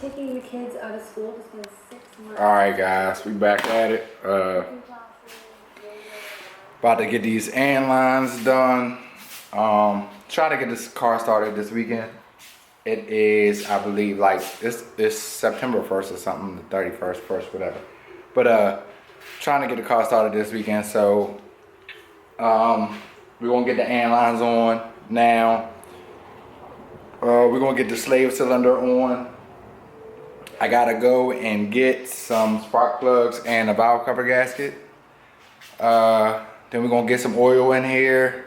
taking the kids out of school to spend 6 months. Alright guys, we back at it. About to get these AND lines done. Try to get this car started this weekend. It is, I believe, like it's September 1st or something, the 31st, 1st, whatever. But trying to get the car started this weekend, so we're gonna get the AND lines on now. We're gonna get the slave cylinder on. I gotta go and get some spark plugs and a valve cover gasket. Then we're gonna get some oil in here.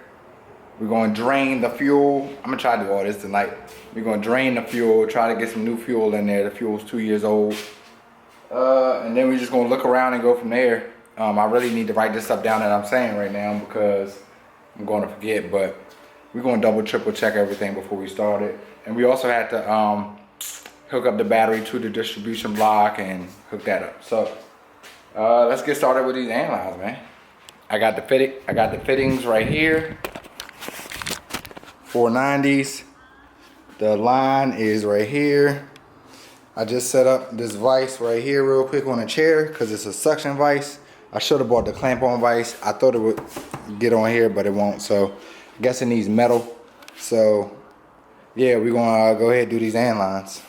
We're gonna drain the fuel. I'm gonna try to do all this tonight. We're gonna drain the fuel, try to get some new fuel in there. The fuel's 2 years old. And then we're just gonna look around and go from there. I really need to write this stuff down that I'm saying right now because I'm gonna forget, but we're gonna double, triple check everything before we start it. And we also had to hook up the battery to the distribution block and hook that up. So let's get started with these AND lines, man. I got the fittings right here. 490s. The line is right here. I just set up this vise right here real quick on a chair because it's a suction vise. I should have bought the clamp on vise. I thought it would get on here, but it won't. So I guess it needs metal. So yeah, we're gonna go ahead and do these AND lines.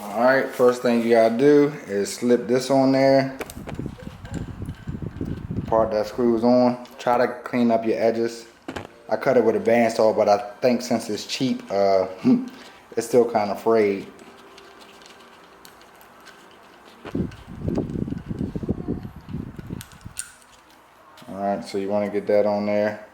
Alright, first thing you gotta do is slip this on there. Part that screws on. Try to clean up your edges. I cut it with a bandsaw, but I think since it's cheap, it's still kind of frayed. Alright, so you want to get that on there.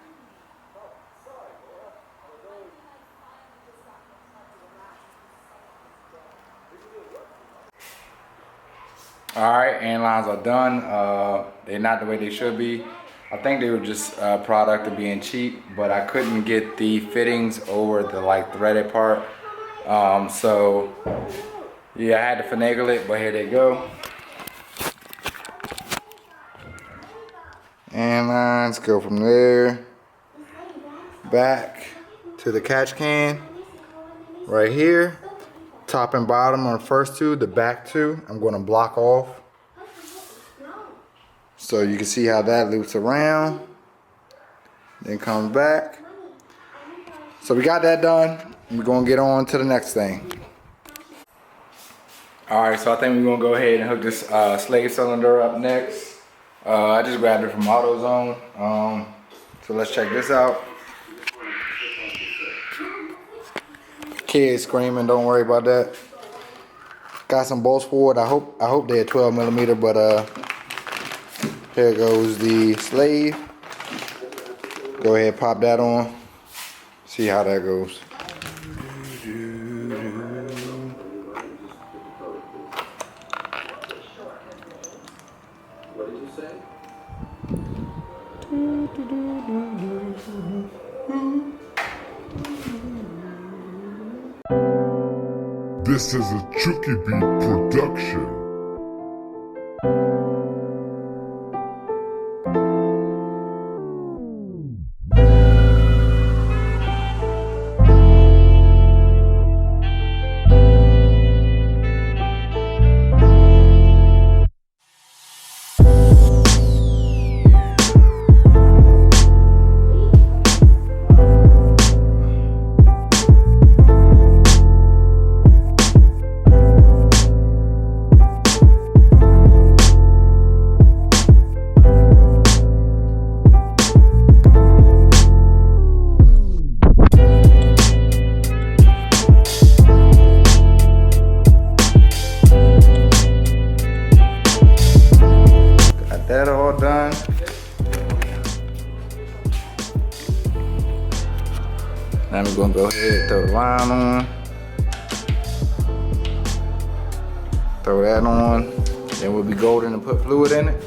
Alright, AND lines are done. They're not the way they should be. I think they were just a product of being cheap, but I couldn't get the fittings over the like threaded part. So yeah, I had to finagle it, but here they go. AND lines go from there back to the catch can right here. Top and bottom on the first two, the back two, I'm going to block off. So you can see how that loops around, then comes back. So we got that done. We're going to get on to the next thing. Alright, so I think we're going to go ahead and hook this slave cylinder up next. I just grabbed it from AutoZone. So let's check this out. Kids screaming, don't worry about that. Got some bolts for it. I hope they're 12 millimeter, but here goes the slave. Go ahead, pop that on. See how that goes. What did you say? This is a Chucky Beat production. That all done. Now we're gonna go ahead and throw the line on. Throw that on. Then we'll be golden and put fluid in it.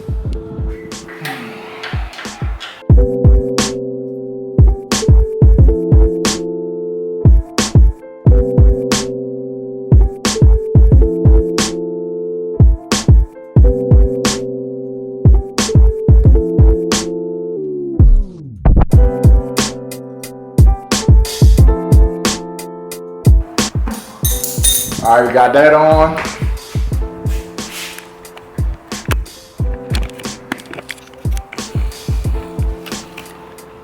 Alright, we got that on.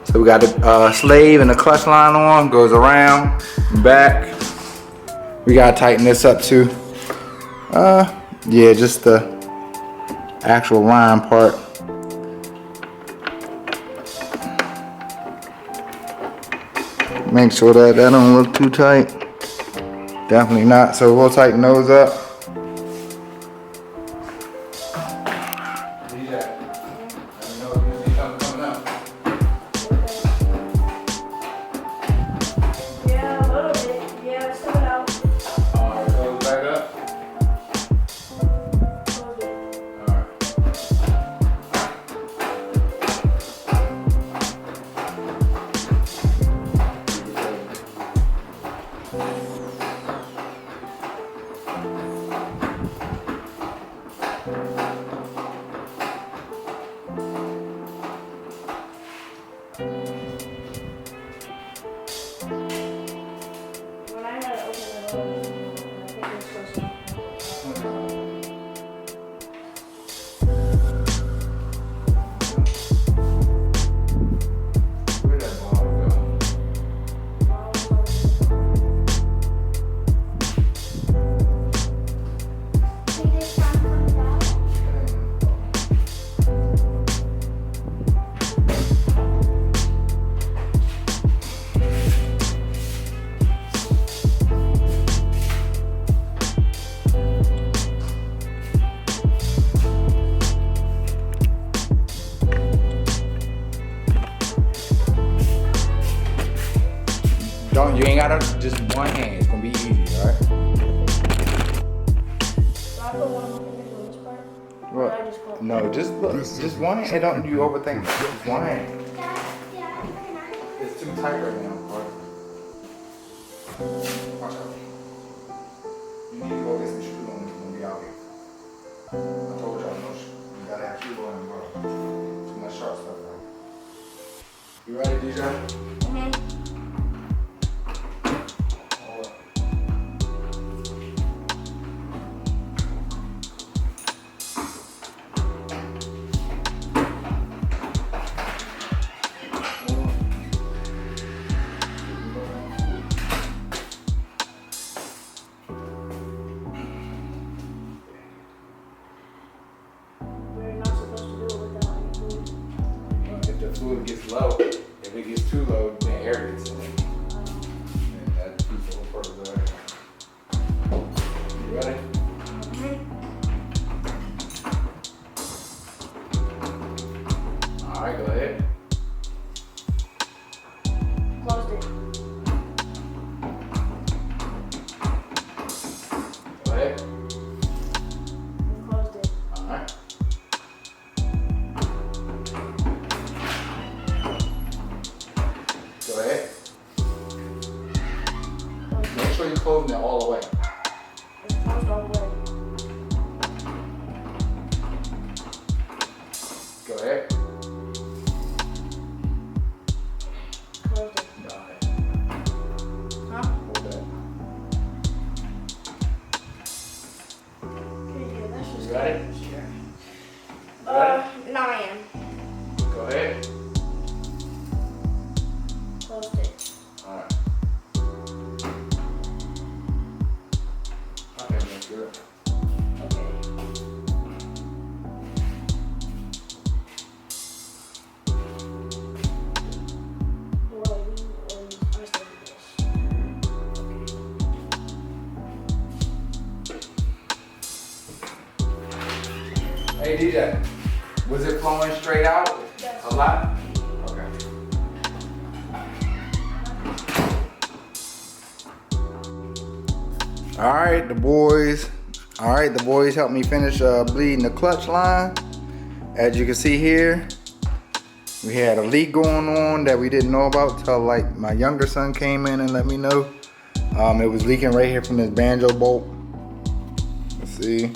So we got the slave and the clutch line on, goes around, back. We gotta tighten this up too. Yeah, just the actual line part. Make sure that don't look too tight. Definitely not, so we'll tighten those up. Yeah, a little bit. Yeah, still out. Alright, close back up. Close it. Alright. When I gotta open it up, I think it's supposed to. Where'd that ball go? You ain't gotta just one hand. It's gonna be easy, alright? So I put one look into this part? Or I just close it? No, just look. Just one hand. Hey, don't you overthink it. Just one hand. It's too tight right now, alright? Watch out. You need to go get some shoes on if you're gonna be out here. I told y'all no shoes. You gotta have shoes on and go. Too much sharp stuff, right? You ready, DJ? Mm-hmm. We're not supposed to do it without any food. If the fluid gets low, if it gets too low, then air gets in it. And that piece of purpose of it. You ready? Alright, go ahead. Closed it. Go ahead. Closed it. Alright. Go ahead. Make sure you're closing it all the way. It's closed all the way. Go ahead. Closed it. Go ahead. Huh? Hold that. Okay, yeah, that's just You ready? Sure. You ready? No, I am. Go ahead. Closed it. Alright. Okay, that's good. Okay. Well, I started this. Hey DJ, was it flowing straight out? Yes. A lot? Okay. Alright, the boys helped me finish bleeding the clutch line. As you can see here, we had a leak going on that we didn't know about till like my younger son came in and let me know. It was leaking right here from this banjo bolt. Let's see.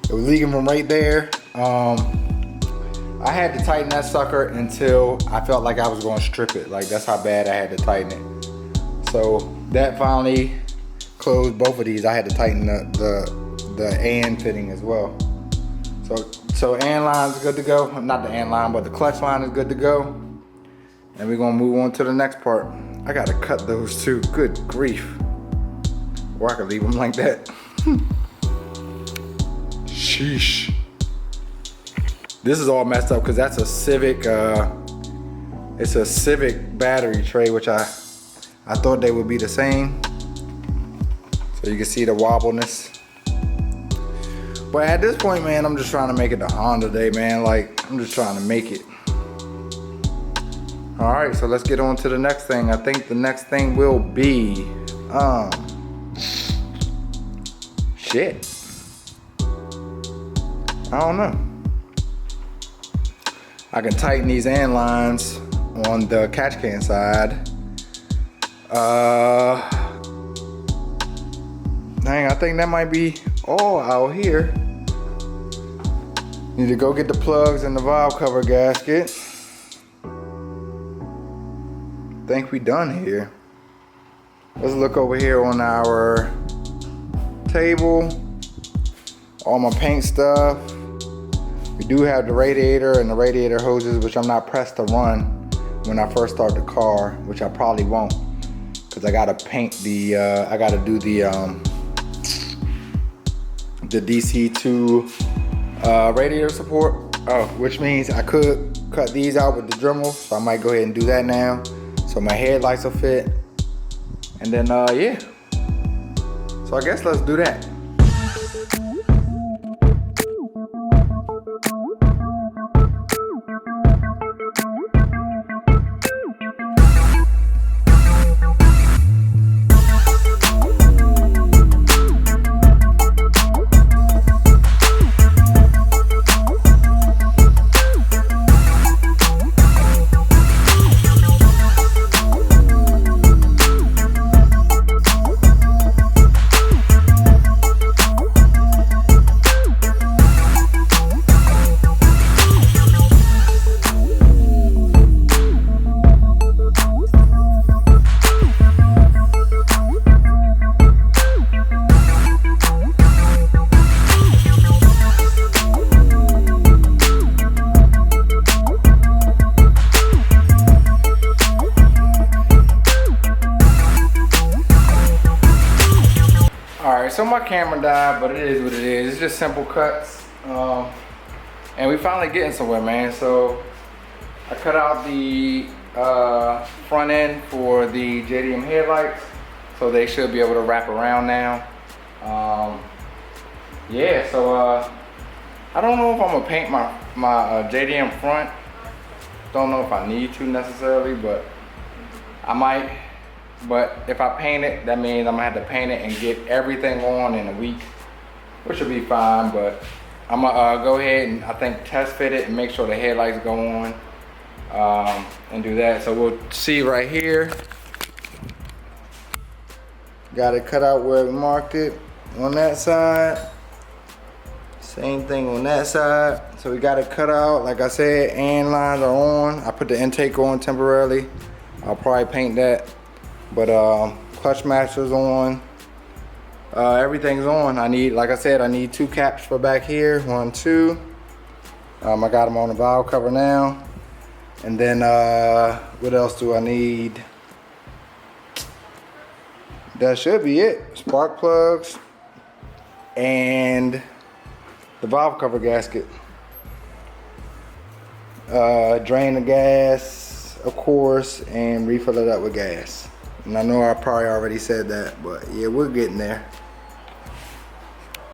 It was leaking from right there. I I had to tighten that sucker until I felt like I was going to strip it. Like that's how bad I had to tighten it. So that finally closed both of these. I had to tighten the AN fitting as well. So AN line is good to go. Not the AN line, but the clutch line is good to go. And we're gonna move on to the next part. I gotta cut those too. Good grief. Or I could leave them like that. Sheesh. This is all messed up because that's a Civic, it's a Civic battery tray, which I thought they would be the same. So you can see the wobbleness. But at this point, man, I'm just trying to make it the Honda day, man. Like, I'm just trying to make it. All right, so let's get on to the next thing. I think the next thing will be, shit. I don't know. I can tighten these AN lines on the catch can side. Dang, I think that might be all out here. Need to go get the plugs and the valve cover gasket. Think we done here. Let's look over here on our table. All my paint stuff. We do have the radiator and the radiator hoses, which I'm not pressed to run when I first start the car, which I probably won't, because I gotta paint the, I gotta do the DC2 radiator support. Oh, which means I could cut these out with the Dremel, so I might go ahead and do that now, so my headlights will fit. And then, yeah. So I guess let's do that. So my camera died, but it is what it is. It's just simple cuts. And we finally getting somewhere, man. So I cut out the front end for the JDM headlights, so they should be able to wrap around now. Yeah, so I don't know if I'm gonna paint my JDM front. Don't know if I need to necessarily, but I might. But if I paint it, that means I'm gonna have to paint it and get everything on in a week, which will be fine. But I'm gonna go ahead and I think test fit it and make sure the headlights go on, and do that. So we'll see right here. Got it cut out where we marked it on that side. Same thing on that side. So we got it cut out. Like I said, AN lines are on. I put the intake on temporarily. I'll probably paint that. But clutch master's on. Everything's on. I need, like I said, I need 2 caps for back here. 1, 2. I got them on the valve cover now. And then what else do I need? That should be it. Spark plugs and the valve cover gasket. Drain the gas, of course, and refill it up with gas. And I know I probably already said that, but yeah, we're getting there.